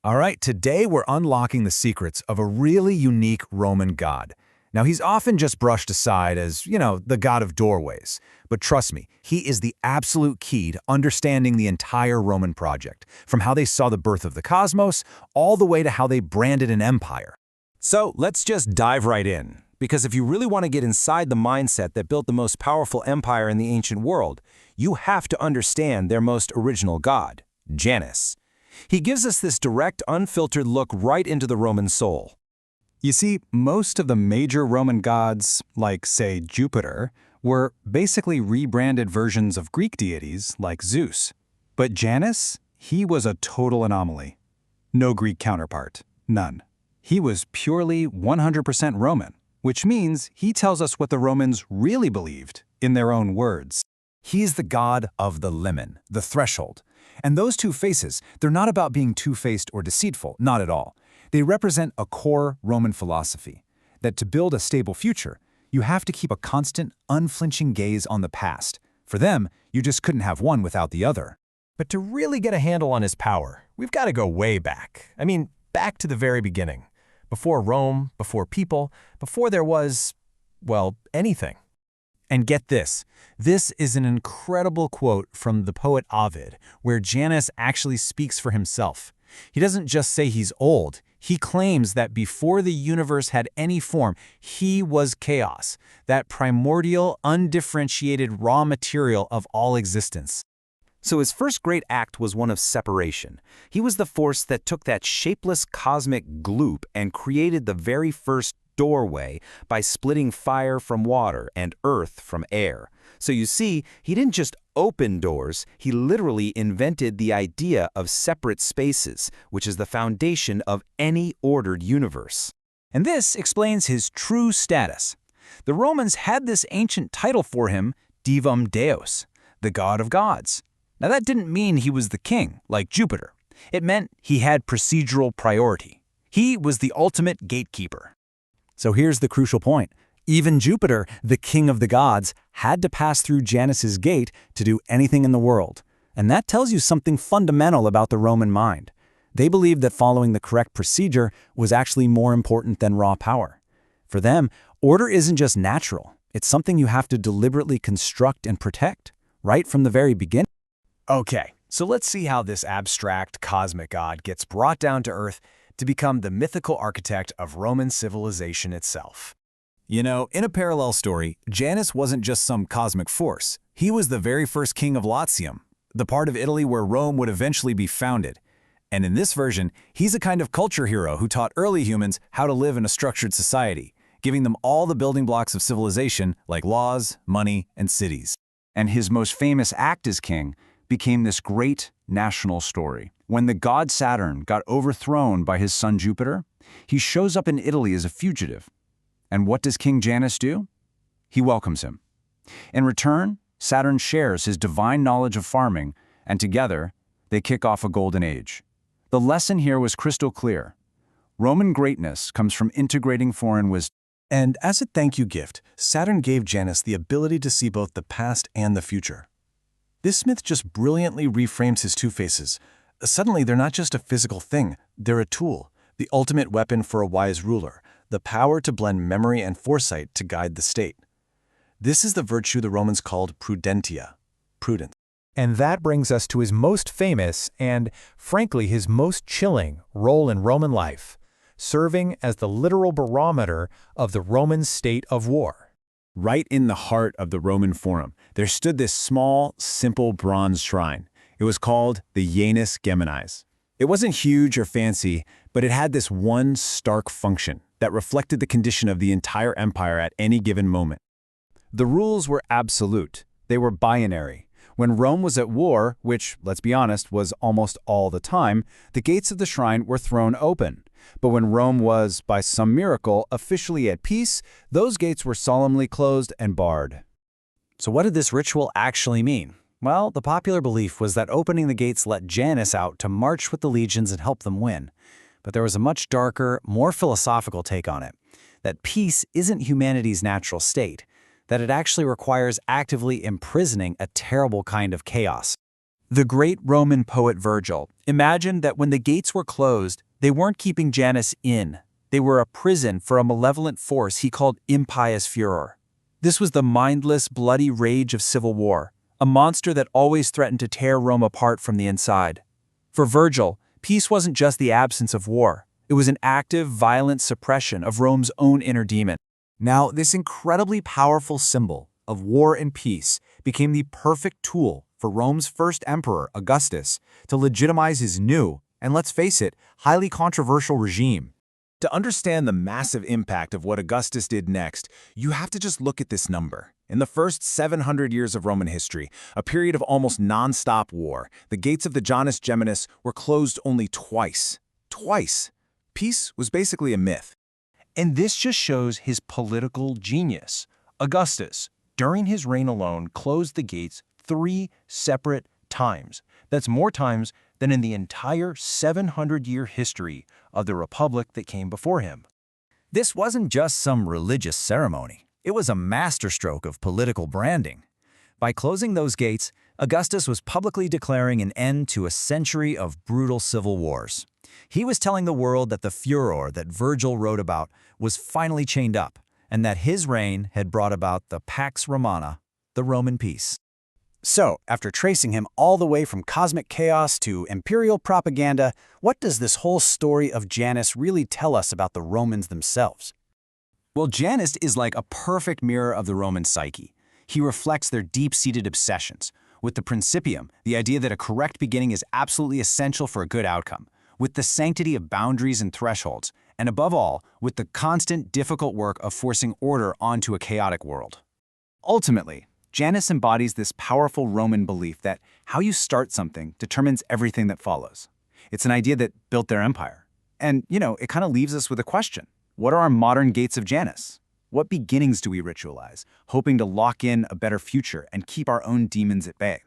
All right, today we're unlocking the secrets of a really unique Roman god. Now, he's often just brushed aside as, the god of doorways. But trust me, he is the absolute key to understanding the entire Roman project, from how they saw the birth of the cosmos, all the way to how they branded an empire. So let's just dive right in, because if you really want to get inside the mindset that built the most powerful empire in the ancient world, you have to understand their most original god, Janus. He gives us this direct, unfiltered look right into the Roman soul. You see, most of the major Roman gods, like, say, Jupiter, were basically rebranded versions of Greek deities like Zeus. But Janus, he was a total anomaly. No Greek counterpart. None. He was purely 100% Roman, which means he tells us what the Romans really believed, in their own words. He's the god of the limon, the threshold. And those two faces, they're not about being two-faced or deceitful, not at all. They represent a core Roman philosophy, that to build a stable future, you have to keep a constant, unflinching gaze on the past. For them, you just couldn't have one without the other. But to really get a handle on his power, we've got to go way back. I mean, back to the very beginning. Before Rome, before people, before there was, well, anything. And get this is an incredible quote from the poet Ovid, where Janus actually speaks for himself. He doesn't just say he's old, he claims that before the universe had any form, he was chaos, that primordial, undifferentiated raw material of all existence. So his first great act was one of separation. He was the force that took that shapeless cosmic gloop and created the very first doorway by splitting fire from water and earth from air. So you see, he didn't just open doors, he literally invented the idea of separate spaces, which is the foundation of any ordered universe. And this explains his true status. The Romans had this ancient title for him, Divum Deus, the god of gods. Now that didn't mean he was the king, like Jupiter. It meant he had procedural priority. He was the ultimate gatekeeper. So here's the crucial point. Even Jupiter, the king of the gods, had to pass through Janus's gate to do anything in the world. And that tells you something fundamental about the Roman mind. They believed that following the correct procedure was actually more important than raw power. For them, order isn't just natural. It's something you have to deliberately construct and protect, right from the very beginning. Okay, so let's see how this abstract cosmic god gets brought down to Earth to become the mythical architect of Roman civilization itself. In a parallel story, Janus wasn't just some cosmic force. He was the very first king of Latium, the part of Italy where Rome would eventually be founded. And in this version, he's a kind of culture hero who taught early humans how to live in a structured society, giving them all the building blocks of civilization like laws, money, and cities. And his most famous act as king became this great national story. When the god Saturn got overthrown by his son Jupiter, he shows up in Italy as a fugitive. And what does King Janus do? He welcomes him. In return, Saturn shares his divine knowledge of farming, and together, they kick off a golden age. The lesson here was crystal clear. Roman greatness comes from integrating foreign wisdom. And as a thank you gift, Saturn gave Janus the ability to see both the past and the future. This myth just brilliantly reframes his two faces. Suddenly, they're not just a physical thing, they're a tool, the ultimate weapon for a wise ruler, the power to blend memory and foresight to guide the state. This is the virtue the Romans called prudentia, prudence. And that brings us to his most famous and, frankly, his most chilling role in Roman life, serving as the literal barometer of the Roman state of war. Right in the heart of the Roman Forum, there stood this small, simple bronze shrine. It was called the Janus Geminis. It wasn't huge or fancy, but it had this one stark function that reflected the condition of the entire empire at any given moment. The rules were absolute. They were binary. When Rome was at war, which, let's be honest, was almost all the time, the gates of the shrine were thrown open. But when Rome was, by some miracle, officially at peace, those gates were solemnly closed and barred. So what did this ritual actually mean? Well, the popular belief was that opening the gates let Janus out to march with the legions and help them win. But there was a much darker, more philosophical take on it, that peace isn't humanity's natural state, that it actually requires actively imprisoning a terrible kind of chaos. The great Roman poet Virgil imagined that when the gates were closed, they weren't keeping Janus in. They were a prison for a malevolent force he called impious furor. This was the mindless, bloody rage of civil war, a monster that always threatened to tear Rome apart from the inside. For Virgil, peace wasn't just the absence of war. It was an active, violent suppression of Rome's own inner demon. Now, this incredibly powerful symbol of war and peace became the perfect tool for Rome's first emperor, Augustus, to legitimize his new, and let's face it, highly controversial regime. To understand the massive impact of what Augustus did next, you have to just look at this number. In the first 700 years of Roman history, a period of almost non-stop war, the gates of the Janus Geminus were closed only twice. Twice. Peace was basically a myth. And this just shows his political genius. Augustus, during his reign alone, closed the gates 3 separate times. That's more times than in the entire 700-year history of the republic that came before him. This wasn't just some religious ceremony. It was a masterstroke of political branding. By closing those gates, Augustus was publicly declaring an end to a century of brutal civil wars. He was telling the world that the furor that Virgil wrote about was finally chained up, and that his reign had brought about the Pax Romana, the Roman peace. So, after tracing him all the way from cosmic chaos to imperial propaganda, what does this whole story of Janus really tell us about the Romans themselves? Well, Janus is like a perfect mirror of the Roman psyche. He reflects their deep-seated obsessions. With the Principium, the idea that a correct beginning is absolutely essential for a good outcome. With the sanctity of boundaries and thresholds. And above all, with the constant, difficult work of forcing order onto a chaotic world. Ultimately, Janus embodies this powerful Roman belief that how you start something determines everything that follows. It's an idea that built their empire. And, it kind of leaves us with a question. What are our modern gates of Janus? What beginnings do we ritualize, hoping to lock in a better future and keep our own demons at bay?